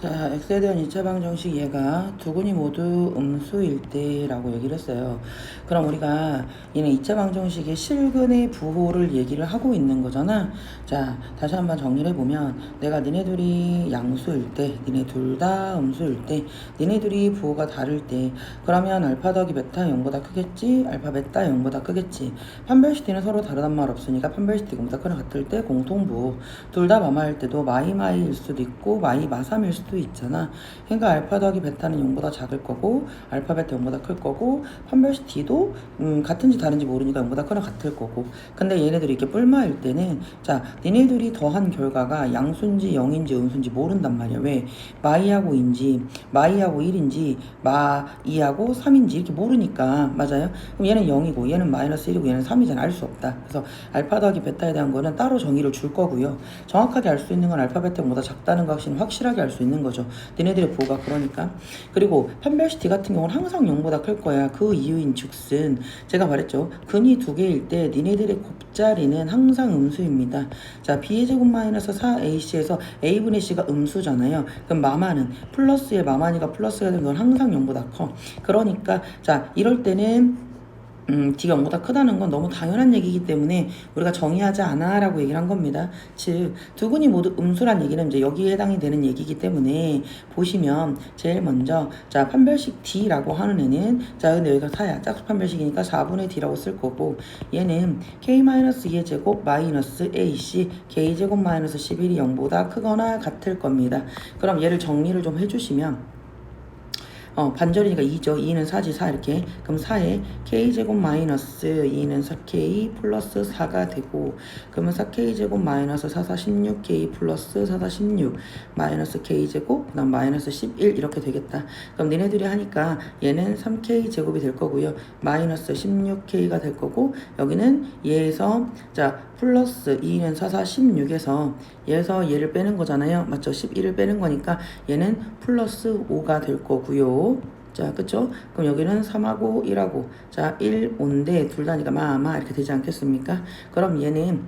자, x에 대한 2차 방정식 얘가 두 근이 모두 음수일 때라고 얘기를 했어요. 그럼 우리가 얘는 2차 방정식의 실근의 부호를 얘기를 하고 있는 거잖아. 자, 다시 한번 정리를 해보면 내가 니네 둘이 양수일 때, 니네 둘 다 음수일 때, 니네 둘이 부호가 다를 때 그러면 알파 더하기 베타 0보다 크겠지? 알파 베타 0보다 크겠지? 판별시티는 서로 다르단 말 없으니까 판별시티 0보다 크나 같을 때 공통부호. 둘 다 마마일 때도 마이마이일 수도 있고 마이마삼일 수도 있잖아. 그러니까 알파 더하기 베타는 0보다 작을 거고 알파 베타 0보다 클 거고 판별식 D도 같은지 다른지 모르니까 0보다 크나 같을 거고. 근데 얘네들이 이렇게 뿔마일 때는 자 니네들이 더한 결과가 양수인지 0인지 음수인지 모른단 말이야. 왜? 마이하고 인지 마이하고 1인지 마이하고 3인지 이렇게 모르니까. 맞아요? 그럼 얘는 0이고 얘는 마이너스 1이고 얘는 3이잖아. 알 수 없다. 그래서 알파 더하기 베타에 대한 거는 따로 정의를 줄 거고요. 정확하게 알 수 있는 건 알파 베타 0보다 작다는 거 확실하게 알 수 있는 거죠. 니네들의 부호가 그러니까. 그리고 판별식 D 같은 경우는 항상 0보다 클 거야. 그 이유인 즉슨 제가 말했죠. 근이 두 개일 때 니네들의 곱자리는 항상 음수입니다. 자, B의 제곱 마이너스 4AC에서 A분의 C가 음수잖아요. 그럼 마마는 플러스에 마마니까 플러스가 되면 건 항상 0보다 커. 그러니까 자 이럴 때는 D가 0보다 크다는 건 너무 당연한 얘기이기 때문에 우리가 정의하지 않아 라고 얘기를 한 겁니다. 즉 두 근이 모두 음수란 얘기는 이제 여기에 해당이 되는 얘기이기 때문에 보시면 제일 먼저 자 판별식 D라고 하는 애는 자 근데 여기가 4야. 짝수 판별식이니까 4분의 D라고 쓸 거고 얘는 K-2의 제곱 마이너스 AC K제곱 마이너스 11이 0보다 크거나 같을 겁니다. 그럼 얘를 정리를 좀 해주시면 반절이니까 2죠. 2는 4지 4 이렇게. 그럼 4에 k제곱 마이너스 2는 4k 플러스 4가 되고 그러면 4k제곱 마이너스 4, 4, 16k 플러스 4, 4, 16 마이너스 k제곱 그 다음 마이너스 11 이렇게 되겠다. 그럼 니네들이 하니까 얘는 3k제곱이 될 거고요. 마이너스 16k가 될 거고 여기는 얘에서 자 플러스 2는 4, 4, 16에서 얘에서 얘를 빼는 거잖아요. 맞죠? 11을 빼는 거니까 얘는 플러스 5가 될 거고요. 자, 그쵸? 그럼 여기는 3하고 1하고 자, 1, 5인데 둘 다니까 마마 이렇게 되지 않겠습니까? 그럼 얘는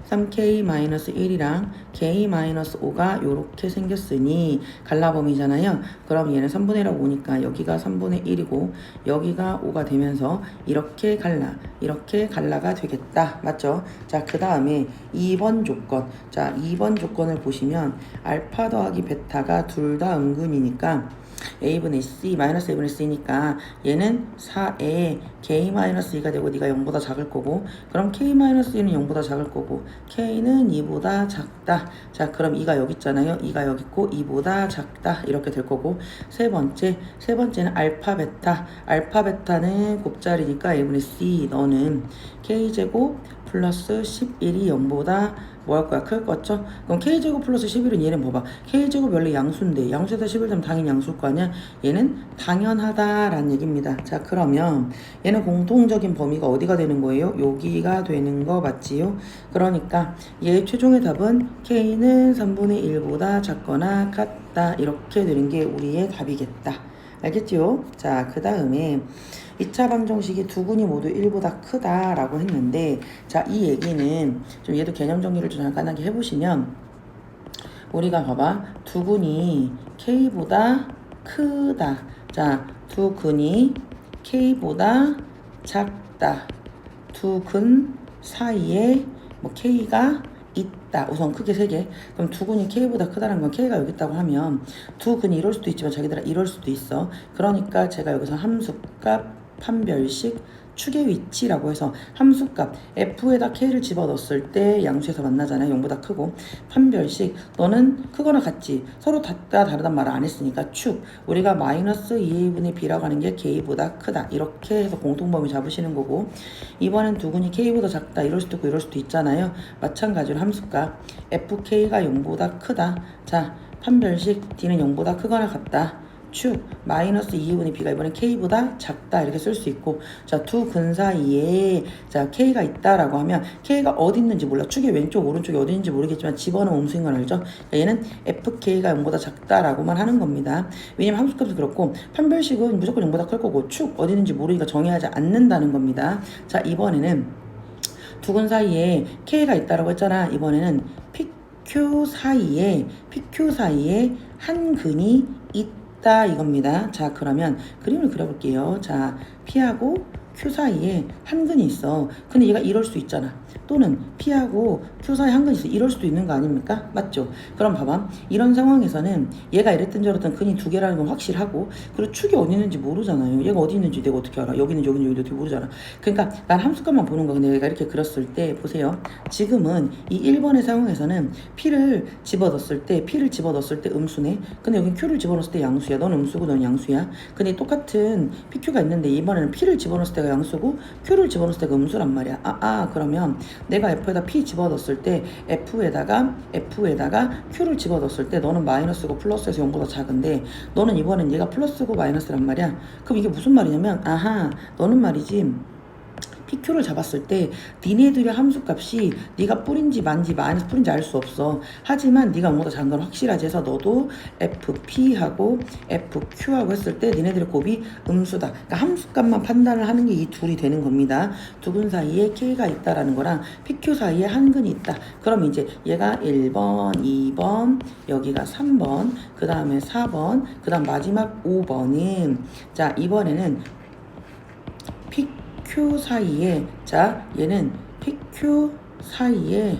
3k-1이랑 k-5가 요렇게 생겼으니 갈라범위잖아요. 그럼 얘는 3분의 1하고 오니까 여기가 3분의 1이고 여기가 5가 되면서 이렇게 갈라가 되겠다. 맞죠? 자, 그 다음에 2번 조건. 자, 2번 조건을 보시면 알파 더하기 베타가 둘 다 음근이니까 a분의 c 마이너스 a분의 c니까 얘는 4에 k-2가 되고 네가 0보다 작을 거고 그럼 k-2는 0보다 작을 거고 k는 2보다 작다. 자 그럼 2가 여기 있잖아요. 2가 여기 있고 2보다 작다 이렇게 될 거고 세 번째는 알파 베타는 곱자리니까 a분의 c 너는 k제곱 플러스 11이 0보다 뭐 할 거야? 클 거죠? 그럼 k제곱 플러스 11은 얘는 봐봐. k제곱 원래 양수인데 양수에다 11 되면 당연히 양수일 거 아니야? 얘는 당연하다라는 얘기입니다. 자 그러면 얘는 공통적인 범위가 어디가 되는 거예요? 여기가 되는 거 맞지요? 그러니까 얘 최종의 답은 k는 3분의 1보다 작거나 같다 이렇게 되는 게 우리의 답이겠다. 알겠죠? 자 그 다음에 2차 방정식이 두 근이 모두 1보다 크다라고 했는데 자 이 얘기는 좀 얘도 개념 정리를 좀 간단하게 해보시면 우리가 봐봐 두 근이 K보다 크다. 자 두 근이 K보다 작다. 두 근 사이에 뭐 K가 있다. 우선 크게 3개. 그럼 두 근이 K보다 크다는 건 K가 여기 있다고 하면 두 근이 이럴 수도 있지만 자기들아 이럴 수도 있어. 그러니까 제가 여기서 함수값 판별식 축의 위치라고 해서 함수값 f에다 k를 집어넣었을 때 양수에서 만나잖아요. 0보다 크고 판별식 너는 크거나 같지 서로 다르단 말을 안 했으니까 축 우리가 마이너스 2a분의 b라고 하는 게 k보다 크다 이렇게 해서 공통범위 잡으시는 거고 이번엔 두 근이 k보다 작다 이럴 수도 있고 이럴 수도 있잖아요. 마찬가지로 함수값 fk가 0보다 크다. 자 판별식 d는 0보다 크거나 같다. 축 마이너스 2분의 b가 이번엔 k보다 작다 이렇게 쓸 수 있고 자 두 근 사이에 자 k가 있다라고 하면 k가 어디 있는지 몰라. 축의 왼쪽 오른쪽이 어디 있는지 모르겠지만 집어넣으면 음수인 건 알죠? 얘는 fk가 0보다 작다라고만 하는 겁니다. 왜냐면 함수값도 그렇고 판별식은 무조건 0보다 클 거고 축 어디 있는지 모르니까 정의하지 않는다는 겁니다. 자 이번에는 두 근 사이에 k가 있다라고 했잖아. 이번에는 PQ 사이에 한 근이 있다 이겁니다. 자, 그러면 그림을 그려볼게요. 자, P하고 Q 사이에 한 근이 있어. 근데 얘가 이럴 수 있잖아. 또는 P하고 Q 사이에 한 근이 있어. 이럴 수도 있는 거 아닙니까? 맞죠? 그럼 봐봐. 이런 상황에서는 얘가 이랬든 저랬든 근이 두 개라는 건 확실하고, 그리고 축이 어디 있는지 모르잖아요. 얘가 어디 있는지 내가 어떻게 알아? 여기는 여기는 어떻게 모르잖아. 그러니까 난 함수값만 보는 거. 근데 얘가 이렇게 그렸을 때 보세요. 지금은 이 1번의 상황에서는 P를 집어넣었을 때 음수네. 근데 여기 Q를 집어넣었을 때 양수야. 넌 음수고 넌 양수야. 근데 똑같은 PQ가 있는데 이번에는 P를 집어넣었을 때가 양수고 Q를 집어넣었을 때가 음수란 말이야. 그러면 내가 F에다 P 집어넣었을 때 F에다가 Q를 집어넣었을 때 너는 마이너스고 플러스에서 0보다 작은데 너는 이번엔 얘가 플러스고 마이너스란 말이야. 그럼 이게 무슨 말이냐면 너는 말이지 PQ를 잡았을 때 니네들의 함수값이 네가 뿌린지 만지 마이너스 뿌린지 알 수 없어. 하지만 네가 뭐보다 작은 건 확실하지 해서 너도 FP하고 FQ하고 했을 때 니네들의 곱이 음수다. 그러니까 함수값만 판단을 하는 게 이 둘이 되는 겁니다. 두 근 사이에 K가 있다라는 거랑 PQ 사이에 한 근이 있다. 그럼 이제 얘가 1번, 2번, 여기가 3번, 그 다음에 4번, 그 다음 마지막 5번은 자, 이번에는 PQ 사이에 자, 얘는 PQ 사이에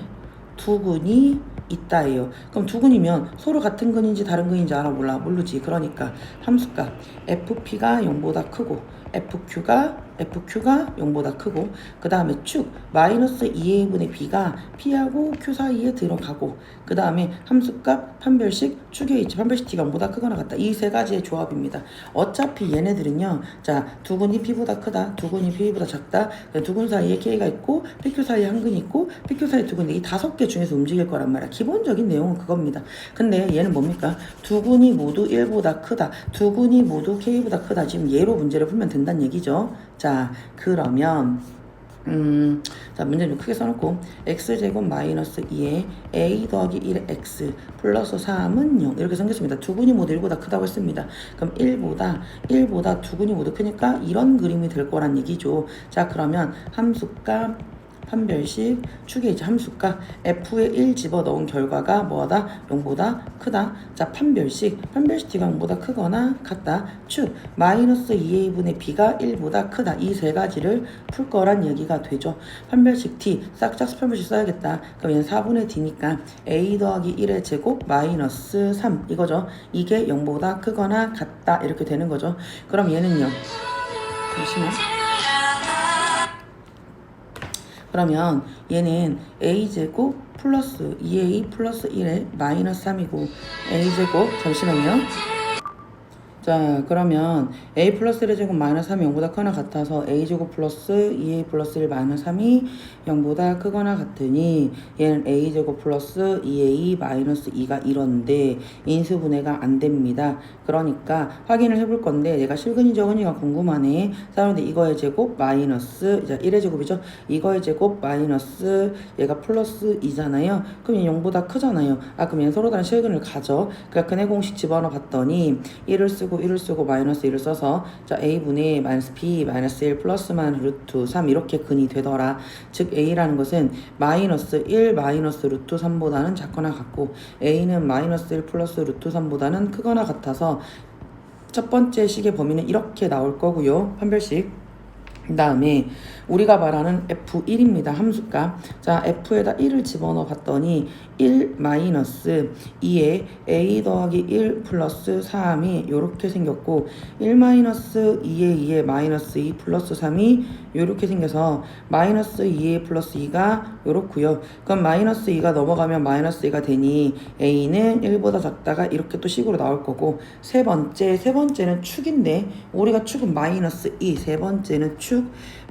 두 근이 있다예요. 그럼 두 근이면 서로 같은 근인지 다른 근인지 알아? 몰라? 모르지. 그러니까 함수값 FP가 0보다 크고 FQ가 0보다 크고, 그 다음에 축 마이너스 2a분의 b가 P하고 Q 사이에 들어가고, 그 다음에 함수값 판별식 축의 위치 판별식 t가 0보다 크거나 같다. 이 세 가지의 조합입니다. 어차피 얘네들은요, 자, 두 근이 P보다 크다, 두 근이 P보다 작다, 두 근 사이에 K가 있고 PQ 사이에 한 근이 있고 PQ 사이에 두 근이, 이 5개 중에서 움직일 거란 말이야. 기본적인 내용은 그겁니다. 근데 얘는 뭡니까? 두 근이 모두 1보다 크다, 두 근이 모두 K보다 크다. 지금 얘로 문제를 풀면 된다는 얘기죠. 자, 그러면 자, 문제 좀 크게 써놓고 x제곱 마이너스 2에 a 더하기 1의 x 플러스 3은 0 이렇게 생겼습니다. 두 근이 모두 1보다 크다고 했습니다. 그럼 1보다 두 근이 모두 크니까 이런 그림이 될 거란 얘기죠. 자, 그러면 함수값 판별식 축의 이제 함수값 f에 1 집어넣은 결과가 뭐하다? 0보다 크다. 자, 판별식 t가 0보다 크거나 같다. 축 마이너스 2a분의 b가 1보다 크다. 이 세 가지를 풀 거란 얘기가 되죠. 판별식 t 싹싹 판별식 써야겠다. 그럼 얘는 4분의 d니까 a 더하기 1의 제곱 마이너스 3 이거죠. 이게 0보다 크거나 같다 이렇게 되는 거죠. 그럼 얘는요, 잠시만. 그러면 얘는 a제곱 플러스 2a 플러스 1에 마이너스 3이고 a제곱 잠시만요. 자, 그러면 a 플러스 1의 제곱 마이너스 3이 0보다 크거나 같아서 a제곱 플러스 2a 플러스 1 마이너스 3이 0보다 크거나 같으니 얘는 a제곱 플러스 2a 마이너스 2가 이런데 인수분해가 안 됩니다. 그러니까 확인을 해볼 건데 얘가 실근이 적은이가 궁금하네. 사람인데 이거의 제곱 마이너스 1의 제곱이죠. 이거의 제곱 마이너스 얘가 플러스 2잖아요. 그럼 얘 0보다 크잖아요. 그럼 얘는 서로 다른 실근을 가져. 그러니까 근해 공식 집어넣어 봤더니 1을 쓰고 마이너스 1을 써서 자, a분의 마이너스 b 마이너스 1 플러스만 루트 3 이렇게 근이 되더라. 즉 a라는 것은 마이너스 1 마이너스 루트 3보다는 작거나 같고 a는 마이너스 1 플러스 루트 3보다는 크거나 같아서 첫 번째 식의 범위는 이렇게 나올 거고요. 판별식. 그 다음에 우리가 말하는 F1입니다. 함수값. 자, F에다 1을 집어넣어 봤더니 1 마이너스 2에 A 더하기 1 플러스 3이 이렇게 생겼고 1 마이너스 2에 2에 마이너스 2 플러스 3이 이렇게 생겨서 마이너스 2에 플러스 2가 이렇고요. 그럼 마이너스 2가 넘어가면 마이너스 2가 되니 A는 1보다 작다가 이렇게 또 식으로 나올 거고 세 번째는 축인데 우리가 축은 마이너스 2, 세 번째는 축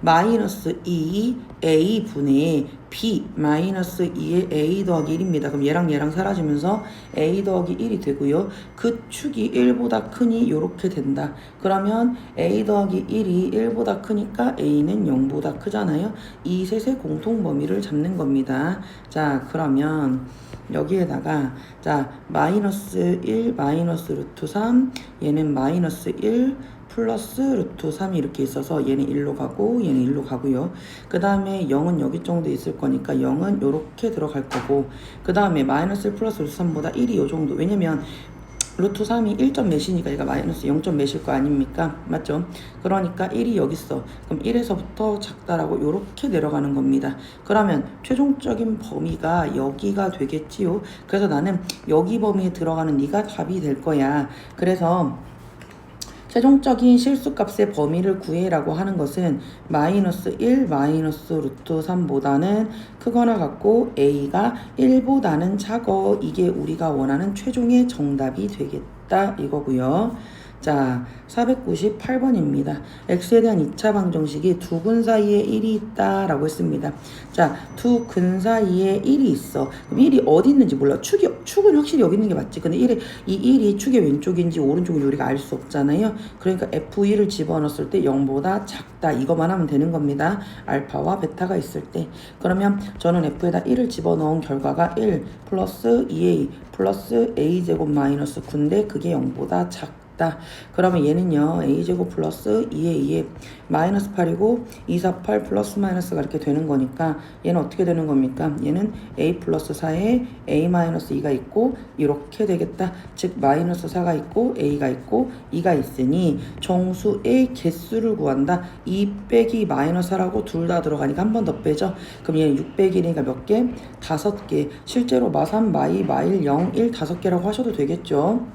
마이너스 2 a분의 b 마이너스 2의 a 더하기 1입니다. 그럼 얘랑 사라지면서 a 더하기 1이 되고요. 그 축이 1보다 크니 이렇게 된다. 그러면 a 더하기 1이 1보다 크니까 a는 0보다 크잖아요. 이 셋의 공통 범위를 잡는 겁니다. 자, 그러면 여기에다가 자 마이너스 1 마이너스 루트 3 얘는 마이너스 1 플러스 루트 3이 이렇게 있어서 얘는 1로 가고 얘는 1로 가고요. 그 다음에 0은 여기 정도 있을 거니까 0은 이렇게 들어갈 거고, 그 다음에 마이너스 1 플러스 루트 3보다 1이 이 정도. 왜냐면 루트 3이 1점 몇이니까 얘가 마이너스 0점 몇일 거 아닙니까? 맞죠? 그러니까 1이 여기 있어. 그럼 1에서부터 작다라고 이렇게 내려가는 겁니다. 그러면 최종적인 범위가 여기가 되겠지요. 그래서 나는 여기 범위에 들어가는 네가 답이 될 거야. 그래서 최종적인 실수값의 범위를 구해라고 하는 것은 마이너스 1 마이너스 루트 3보다는 크거나 같고 a가 1보다는 작어. 이게 우리가 원하는 최종의 정답이 되겠다 이거고요. 자, 498번입니다. x에 대한 2차 방정식이 두 근 사이에 1이 있다라고 했습니다. 자, 두 근 사이에 1이 있어. 그럼 1이 어디 있는지 몰라. 축은 확실히 여기 있는 게 맞지. 근데 이 1이 축의 왼쪽인지 오른쪽인지 우리가 알 수 없잖아요. 그러니까 F1을 집어넣었을 때 0보다 작다. 이것만 하면 되는 겁니다. 알파와 베타가 있을 때. 그러면 저는 F에다 1을 집어넣은 결과가 1 플러스 2A 플러스 A제곱 마이너스 9인데 그게 0보다 작다. 그러면 얘는요 a제곱 플러스 2a 마이너스 8이고 248 플러스 마이너스가 이렇게 되는 거니까 얘는 어떻게 되는 겁니까? 얘는 a 플러스 4에 a 마이너스 2가 있고 이렇게 되겠다. 즉 마이너스 4가 있고 a가 있고 2가 있으니 정수의 개수를 구한다. 2 빼기 마이너스 4라고 둘 다 들어가니까 한 번 더 빼죠. 그럼 얘는 6 빼기 1이니까 몇 개? 5개. 실제로 마3 마2 마1 0 1 5개라고 하셔도 되겠죠.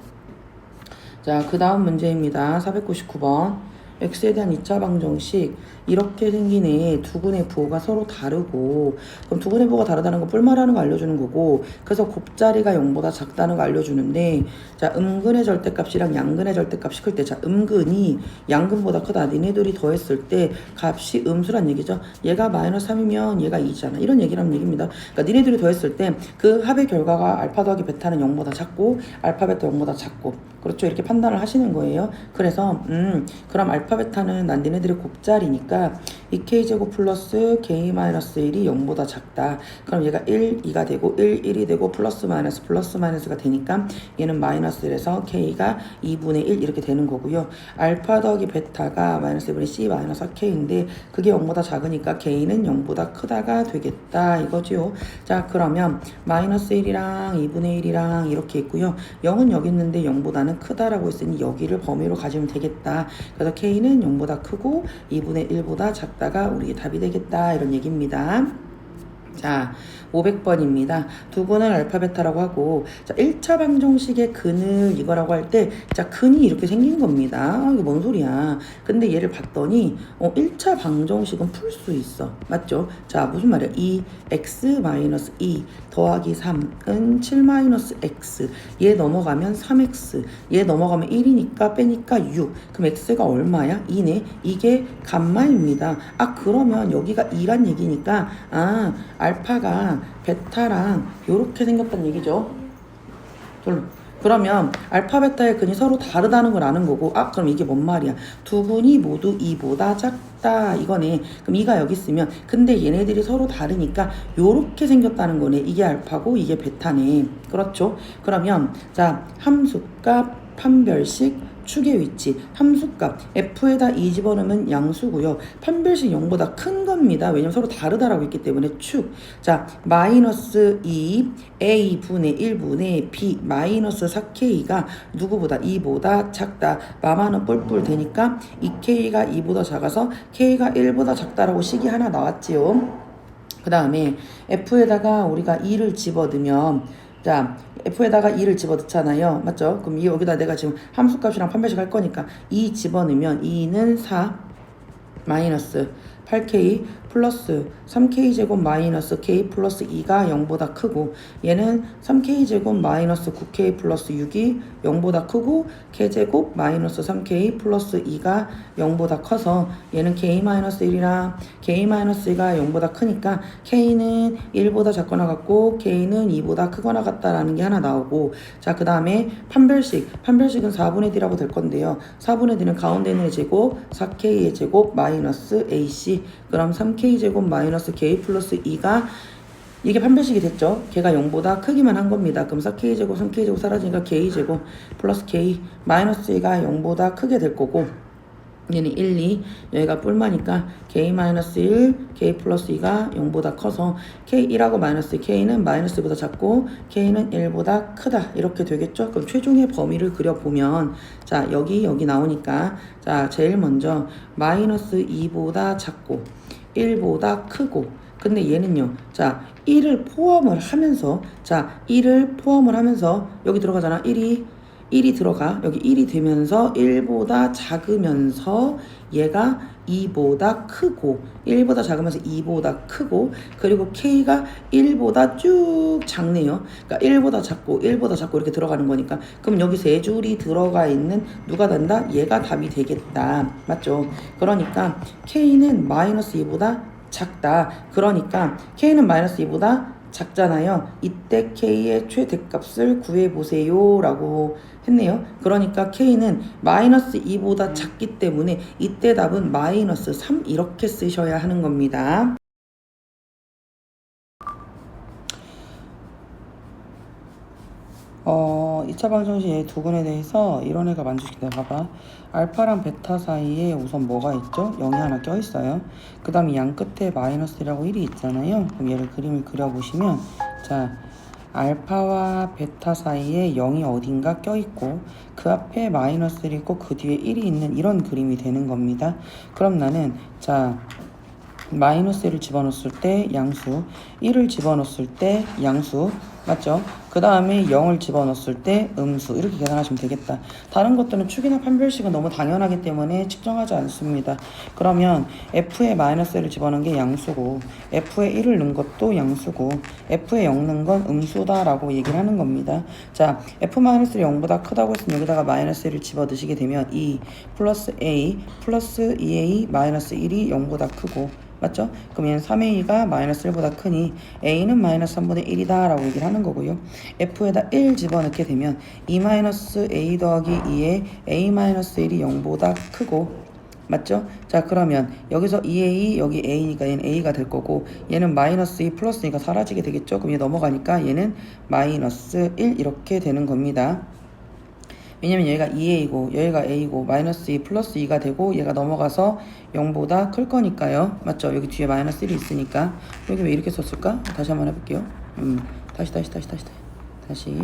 자, 그 다음 문제입니다. 499번. x에 대한 2차 방정식. 이렇게 생긴 애 두근의 부호가 서로 다르고, 그럼 두근의 부호가 다르다는 거 뿔말하는 거 알려주는 거고, 그래서 곱자리가 0보다 작다는 거 알려주는데, 자, 음근의 절대값이랑 양근의 절대값 클 때, 자, 음근이 양근보다 크다. 니네들이 더했을 때 값이 음수란 얘기죠. 얘가 마이너스 3이면 얘가 2잖아. 이런 얘기라는 얘기입니다. 그러니까 니네들이 더했을 때 그 합의 결과가 알파 더하기 베타는 0보다 작고, 알파 베타 0보다 작고, 그렇죠. 이렇게 판단을 하시는 거예요. 그래서 그럼 알파 베타는 난 니네들의 곱자리니까 2k제곱 플러스 k-1이 0보다 작다. 그럼 얘가 1, 2가 되고 1, 1이 되고 플러스 마이너스가 되니까 얘는 마이너스 1에서 k가 2분의 1 이렇게 되는 거고요. 알파 더하기 베타가 마이너스 1분의 c 마이너스 k인데 그게 0보다 작으니까 k는 0보다 크다가 되겠다 이거죠. 자, 그러면 마이너스 1이랑 2분의 1이랑 이렇게 있고요. 0은 여기 있는데 0보다는 크다라고 했으니 여기를 범위로 가지면 되겠다. 그래서 k는 0보다 크고 2분의 1보다 작다가 우리 답이 되겠다 이런 얘기입니다. 자, 500번입니다. 두 근을 알파 베타라고 하고, 자, 1차 방정식의 근을 이거라고 할 때, 자, 근이 이렇게 생긴 겁니다. 아, 이게 뭔 소리야. 근데 얘를 봤더니 1차 방정식은 풀 수 있어. 맞죠? 자, 무슨 말이야? 2x-2 더하기 3은 7-x. 얘 넘어가면 3x. 얘 넘어가면 1이니까 빼니까 6. 그럼 x가 얼마야? 2네. 이게 감마입니다. 아, 그러면 여기가 2란 얘기니까, 아, 알파가 베타랑 요렇게 생겼다는 얘기죠. 그러면 알파 베타의 근이 서로 다르다는 걸 아는 거고, 아, 그럼 이게 뭔 말이야? 두 근이 모두 2보다 작다 이거네. 그럼 2가 여기 있으면 근데 얘네들이 서로 다르니까 요렇게 생겼다는 거네. 이게 알파고 이게 베타네. 그렇죠? 그러면 자, 함수값 판별식 축의 위치, 함수값 f에다 2 집어넣으면 양수고요. 판별식 0보다 큰 겁니다. 왜냐면 서로 다르다라고 했기 때문에 축. 자, 마이너스 2 a분의 1분의 b 마이너스 4k가 누구보다 2보다 작다. 마마는 뿔뿔 되니까 2k가 2보다 작아서 k가 1보다 작다라고 식이 하나 나왔지요. 그 다음에 f에다가 우리가 2를 집어넣으면, 자, f에다가 2를 집어넣잖아요. 맞죠? 그럼 여기다 내가 지금 함수값이랑 판별식 할 거니까 2 집어넣으면 2는 4 마이너스 8k 플러스 3k제곱 마이너스 k 플러스 2가 0보다 크고, 얘는 3k제곱 마이너스 9k 플러스 6이 0보다 크고 k제곱 마이너스 3k 플러스 2가 0보다 커서 얘는 k 마이너스 1이랑 k 마이너스 2가 0보다 크니까 k는 1보다 작거나 같고 k는 2보다 크거나 같다라는 게 하나 나오고, 자, 그 다음에 판별식은 4분의 d라고 될 건데요. 4분의 d는 가운데 있는 제곱 4k의 제곱 마이너스 ac. 그럼 3k제곱 마이너스 k 플러스 2가 이게 판별식이 됐죠. 걔가 0보다 크기만 한 겁니다. 그럼 4k제곱 3k제곱 사라지니까 k제곱 플러스 k 마이너스 2가 0보다 크게 될 거고, 얘는 1, 2, 여기가 뿔마니까 k-1, k 플러스 2가 0보다 커서 k1하고 마이너스 2, k는 마이너스 2보다 작고 k는 1보다 크다 이렇게 되겠죠. 그럼 최종의 범위를 그려보면 자 여기 나오니까 자 제일 먼저 마이너스 2보다 작고 1보다 크고 근데 얘는요 자 1을 포함을 하면서 자 1을 포함을 하면서 여기 들어가잖아 1이 들어가 여기 1이 되면서 1보다 작으면서 얘가 2보다 크고 1보다 작으면서 2보다 크고 그리고 K가 1보다 쭉 작네요. 그러니까 1보다 작고 1보다 작고 이렇게 들어가는 거니까 그럼 여기 세 줄이 들어가 있는 누가 된다? 얘가 답이 되겠다. 맞죠? 그러니까 K는 마이너스 2보다 작다. 그러니까 K는 마이너스 2보다 작잖아요. 이때 K의 최대값을 구해보세요 라고 했네요. 그러니까 K는 마이너스 2보다 작기 때문에 이때 답은 마이너스 3 이렇게 쓰셔야 하는 겁니다. 어, 2차 방정식 두 근에 대해서 이런 애가 만족시킨다. 봐봐. 알파랑 베타 사이에 우선 뭐가 있죠? 0이 하나 껴있어요. 그 다음에 양 끝에 마이너스라고 1이 있잖아요. 그럼 얘를 그림을 그려보시면 자 알파와 베타 사이에 0이 어딘가 껴있고 그 앞에 마이너스를 있고 그 뒤에 1이 있는 이런 그림이 되는 겁니다. 그럼 나는 자 마이너스 1을 집어넣었을 때 양수 1을 집어넣었을 때 양수 맞죠? 그 다음에 0을 집어넣었을 때 음수 이렇게 계산하시면 되겠다. 다른 것들은 축이나 판별식은 너무 당연하기 때문에 측정하지 않습니다. 그러면 F에 마이너스 1을 집어넣은 게 양수고 F에 1을 넣은 것도 양수고 F에 0 넣은 건 음수다라고 얘기를 하는 겁니다. 자 F-1이 0보다 크다고 했으면 여기다가 마이너스 1을 집어넣으시게 되면 2 플러스 A 플러스 2A 마이너스 1이 0보다 크고 맞죠? 그럼 얘는 3a가 마이너스 1보다 크니 a는 마이너스 3분의 1이다 라고 얘기를 하는 거고요. f에다 1 집어넣게 되면 2 마이너스 a 더하기 2에 a 마이너스 1이 0보다 크고 맞죠? 자 그러면 여기서 2a 여기 a니까 얘는 a가 될 거고 얘는 마이너스 2 플러스 2가 사라지게 되겠죠? 그럼 얘 넘어가니까 얘는 마이너스 1 이렇게 되는 겁니다. 왜냐면 여기가 2a고 여기가 a고 마이너스 2 플러스 2가 되고 얘가 넘어가서 0보다 클 거니까요. 맞죠? 여기 뒤에 마이너스 1이 있으니까 여기 왜 이렇게 썼을까? 다시 한번 해볼게요. 다시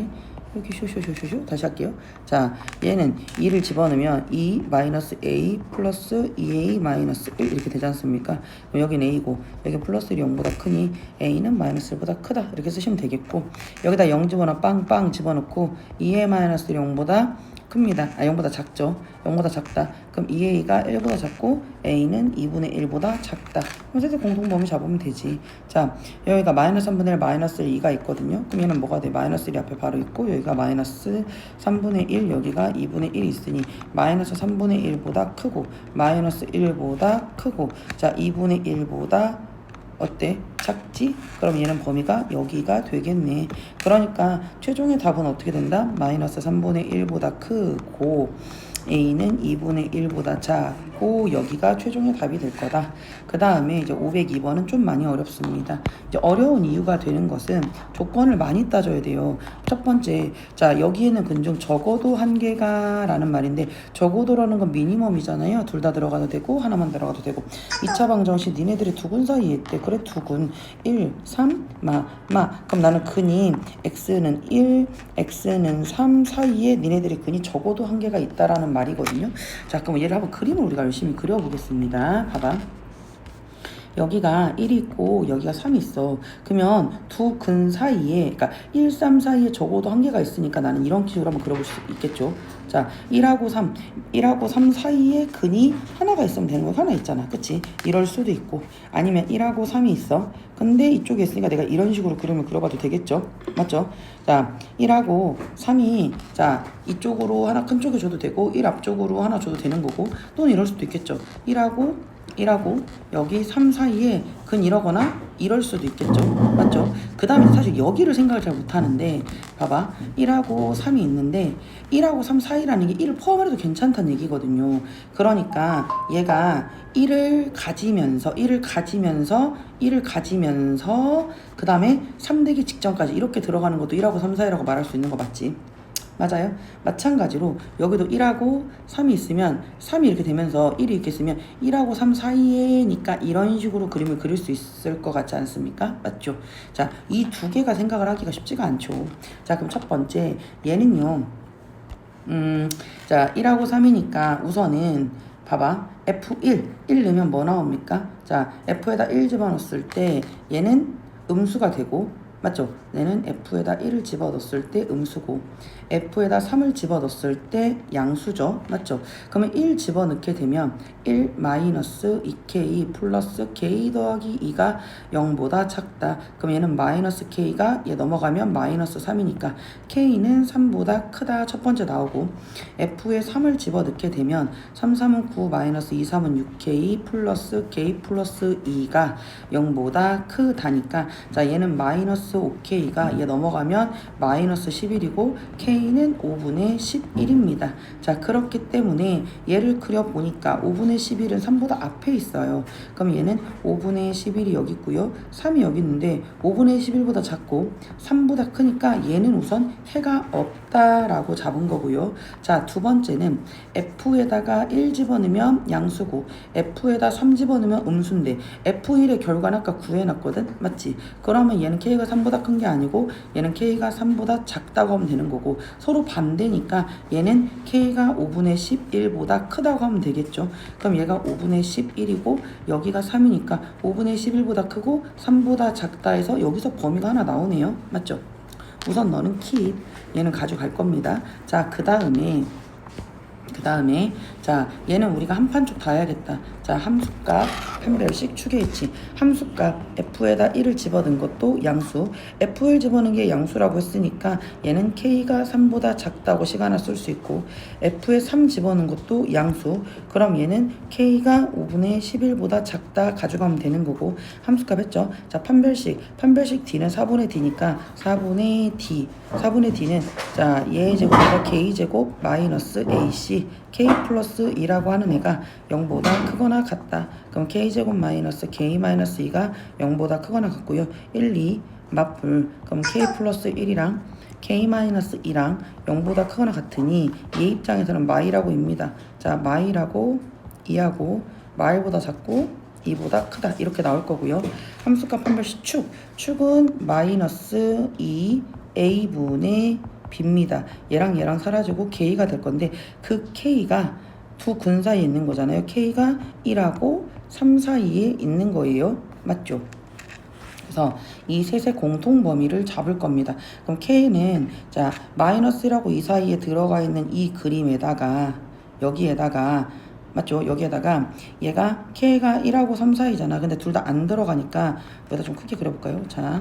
이렇게 쇼쇼쇼쇼쇼 다시 할게요. 자 얘는 2를 집어넣으면 2 마이너스 a 플러스 2a 마이너스 1 이렇게 되지 않습니까? 그럼 여기는 a고 여기 플러스 1이 0보다 크니 a는 마이너스 1보다 크다 이렇게 쓰시면 되겠고 여기다 0 집어넣어 빵빵 집어넣고 2a 마이너스 1이 0보다 큽니다. 0보다 작죠. 0보다 작다. 그럼 2a가 1보다 작고 a는 2분의 1보다 작다. 그럼 세대 공통범위 잡으면 되지. 자 여기가 마이너스 3분의 1 마이너스 2가 있거든요. 그럼 얘는 뭐가 돼? 마이너스 1이 앞에 바로 있고 여기가 마이너스 3분의 1 여기가 2분의 1이 있으니 마이너스 3분의 1보다 크고 마이너스 1보다 크고 자 2분의 1보다 어때? 작지? 그럼 얘는 범위가 여기가 되겠네. 그러니까 최종의 답은 어떻게 된다? 마이너스 3분의 1보다 크고 A는 2분의 1보다 작고 여기가 최종의 답이 될 거다. 그 다음에 이제 502번은 좀 많이 어렵습니다. 이제 어려운 이유가 되는 것은 조건을 많이 따져야 돼요. 첫 번째, 자 여기에는 근중 적어도 한 개가 라는 말인데 적어도라는 건 미니멈이잖아요. 둘 다 들어가도 되고 하나만 들어가도 되고 2차 방정식 니네들이 두근 사이에 있대. 그래 두근 1, 3, 그럼 나는 근이 x는 1, x는 3 사이에 니네들이 근이 적어도 한 개가 있다라는 말이거든요. 자 그럼 얘를 한번 그림을 우리가 열심히 그려보겠습니다. 봐봐. 여기가 1이 있고 여기가 3이 있어. 그러면 두 근 사이에 그러니까 1, 3 사이에 적어도 한 개가 있으니까 나는 이런 기준으로 한번 그려볼 수 있겠죠. 자 1하고 3 사이에 근이 하나가 있으면 되는 거 하나 있잖아. 그치? 이럴 수도 있고 아니면 1하고 3이 있어. 근데 이쪽에 있으니까 내가 이런 식으로 그림을 그려봐도 되겠죠. 맞죠? 자 1하고 3이 자 이쪽으로 하나 큰 쪽에 줘도 되고 1 앞쪽으로 하나 줘도 되는 거고 또는 이럴 수도 있겠죠. 1하고 여기 3 사이에 근 이러거나 이럴 수도 있겠죠. 맞죠? 그 다음에 사실 여기를 생각을 잘 못하는데 봐봐 1하고 3이 있는데 1하고 3 사이라는 게 1을 포함해도 괜찮다는 얘기거든요. 그러니까 얘가 1을 가지면서 그 다음에 3 되기 직전까지 이렇게 들어가는 것도 1하고 3 사이라고 말할 수 있는 거 맞지? 맞아요? 마찬가지로 여기도 1하고 3이 있으면 3이 이렇게 되면서 1이 이렇게 있으면 1하고 3 사이에니까 이런 식으로 그림을 그릴 수 있을 것 같지 않습니까? 맞죠? 자, 이 두 개가 생각을 하기가 쉽지가 않죠. 자, 그럼 첫 번째 얘는요. 자, 1하고 3이니까 우선은 봐봐. F1, 1 넣으면 뭐 나옵니까? 자, F에다 1 집어넣었을 때 얘는 음수가 되고, 맞죠? 얘는 F에다 1을 집어넣었을 때 음수고, F에다 3을 집어넣었을 때 양수죠. 맞죠? 그러면 1 집어넣게 되면 1 마이너스 2K 플러스 K 더하기 2가 0보다 작다. 그럼 얘는 마이너스 K가 얘 넘어가면 마이너스 3이니까 K는 3보다 크다. 첫 번째 나오고, F에 3을 집어넣게 되면 3, 3은 9 마이너스 2, 3은 6K 플러스 K 플러스 2가 0보다 크다니까, 자, 얘는 마이너스 5K가 얘 넘어가면 마이너스 11이고 K는 5분의 11입니다. 자, 그렇기 때문에 얘를 그려보니까 5분의 11은 3보다 앞에 있어요. 그럼 얘는 5분의 11이 여기 있고요. 3이 여기 있는데 5분의 11보다 작고 3보다 크니까 얘는 우선 해가 없다라고 잡은 거고요. 자, 두 번째는 F에다가 1 집어넣으면 양수고 F에다 3 집어넣으면 음수인데 F1의 결과는 아까 구해놨거든? 맞지? 그러면 얘는 K가 3보다 큰 게 아니고 얘는 K가 3보다 작다고 하면 되는 거고, 서로 반대니까 얘는 K가 5분의 11보다 크다고 하면 되겠죠. 그럼 얘가 5분의 11이고 여기가 3이니까 5분의 11보다 크고 3보다 작다 해서 여기서 범위가 하나 나오네요. 맞죠? 우선 너는 keep, 얘는 가져갈 겁니다. 자, 그 다음에 자, 얘는 우리가 한 판 쪽 다 해야겠다. 자, 함수값 판별식 추계했지. 함수값 F에다 1을 집어넣은 것도 양수, F1 집어넣은 게 양수라고 했으니까 얘는 K가 3보다 작다고 시간을 쓸 수 있고, F에 3 집어넣은 것도 양수, 그럼 얘는 K가 5분의 11보다 작다 가져가면 되는 거고, 함수값 했죠. 자, 판별식 D는 4분의 D니까 4분의 D는 자, 얘의 제곱보다 K 제곱 마이너스 AC, K 플러스 2라고 하는 애가 0보다 크거나 같다. 그럼 K제곱 마이너스 K 마이너스 2가 0보다 크거나 같고요. 1, 2 맞불. 그럼 K 플러스 1이랑 K 마이너스 2랑 0보다 크거나 같으니 얘 입장에서는 마이라고 입니다. 자, 마이라고 2하고 마이보다 작고 2보다 크다 이렇게 나올 거고요. 함수값 판별식 축은 마이너스 2 A분의 B입니다. 얘랑 사라지고 K가 될 건데, 그 K가 두 근 사이에 있는 거잖아요. K가 1하고 3 사이에 있는 거예요. 맞죠? 그래서 이 셋의 공통 범위를 잡을 겁니다. 그럼 K는 자, 마이너스 1하고 2 사이에 들어가 있는 이 그림에다가 여기에다가, 맞죠? 여기에다가 얘가 K가 1하고 3 사이잖아. 근데 둘 다 안 들어가니까 여기다 좀 크게 그려볼까요? 자,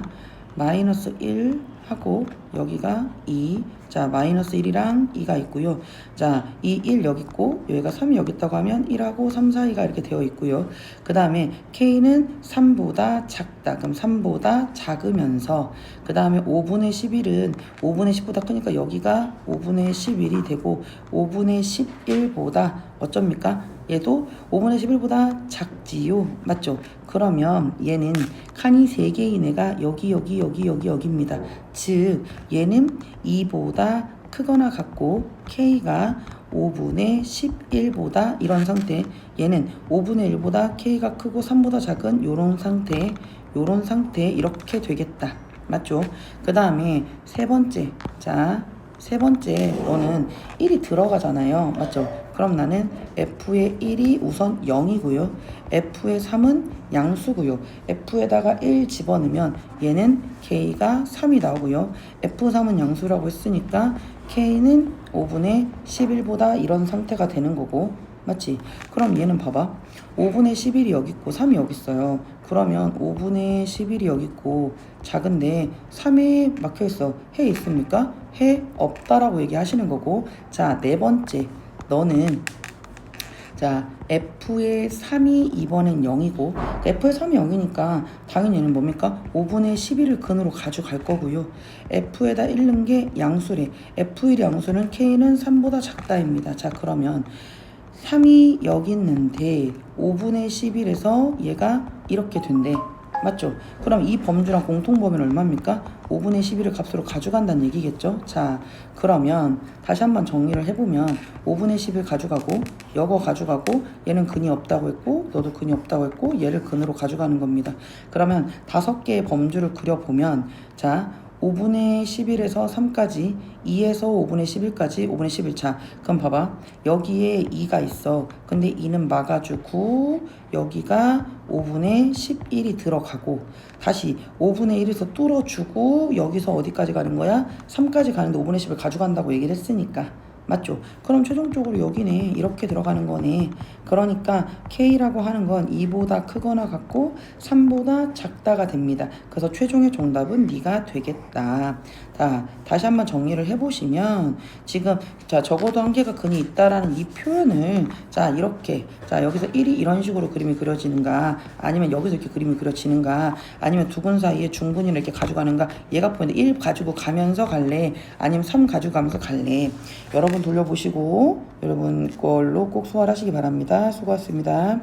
마이너스 1 하고 여기가 2, 자, 마이너스 1이랑 2가 있고요. 자, 이 1 여기 있고 여기가 3이 여기 있다고 하면 1하고 3 사이가 이렇게 되어 있고요. 그 다음에 K는 3보다 작다. 그럼 3보다 작으면서, 그 다음에 5분의 11은 5분의 10보다 크니까 여기가 5분의 11이 되고 5분의 11보다 어쩝니까? 얘도 5분의 11보다 작지요. 맞죠? 그러면 얘는 칸이 3개인 애가 여기입니다. 즉 얘는 2보다 크거나 같고 K가 5분의 11보다 이런 상태, 얘는 5분의 1보다 K가 크고 3보다 작은 요런 상태 이렇게 되겠다. 맞죠? 그 다음에 세 번째, 자, 세 번째 너는 1이 들어가잖아요. 맞죠? 그럼 나는 F의 1이 우선 0이고요. F의 3은 양수고요. F에다가 1 집어넣으면 얘는 K가 3이 나오고요. F3은 양수라고 했으니까 K는 5분의 11보다 이런 상태가 되는 거고, 맞지? 그럼 얘는 봐봐. 5분의 11이 여기 있고 3이 여기 있어요. 그러면 5분의 11이 여기 있고 작은데 3에 막혀있어. 해 있습니까? 해 없다라고 얘기하시는 거고. 자, 네 번째 너는 자, F의 3이 이번엔 0이고, F의 3이 0이니까 당연히 얘는 뭡니까? 5분의 11을 근으로 가져갈 거고요. F에다 1 넣은 게 양수래. F1의 양수는 K는 3보다 작다입니다. 자, 그러면 3이 여기 있는데 5분의 11에서 얘가 이렇게 된대. 맞죠? 그럼 이 범주랑 공통범위는 얼마입니까? 5분의 11을 값으로 가져간다는 얘기겠죠. 자, 그러면 다시 한번 정리를 해보면 5분의 10을 가져가고 여거 가져가고 얘는 근이 없다고 했고 너도 근이 없다고 했고 얘를 근으로 가져가는 겁니다. 그러면 5개의 범주를 그려보면 자 5분의 11에서 3까지 2에서 5분의 11까지 5분의 11차 그럼 봐봐 여기에 2가 있어 근데 2는 막아주고 여기가 5분의 11이 들어가고 다시 5분의 1에서 뚫어주고 여기서 어디까지 가는 거야? 3까지 가는데 5분의 10을 가져간다고 얘기를 했으니까 맞죠? 그럼 최종적으로 여기네 이렇게 들어가는 거네. 그러니까 K라고 하는 건 2보다 크거나 같고 3보다 작다가 됩니다. 그래서 최종의 정답은 D가 되겠다. 자, 다시 한번 정리를 해보시면 지금 자 적어도 한 개가 근이 있다라는 이 표현을 자 이렇게 자 여기서 1이 이런 식으로 그림이 그려지는가 아니면 여기서 이렇게 그림이 그려지는가 아니면 두 근 사이에 중근을 이렇게 가져가는가 얘가 보이는데 1 가지고 가면서 갈래 아니면 3 가지고 가면서 갈래 여러분 돌려보시고 여러분 걸로 꼭 소화하시기 바랍니다. 수고하셨습니다.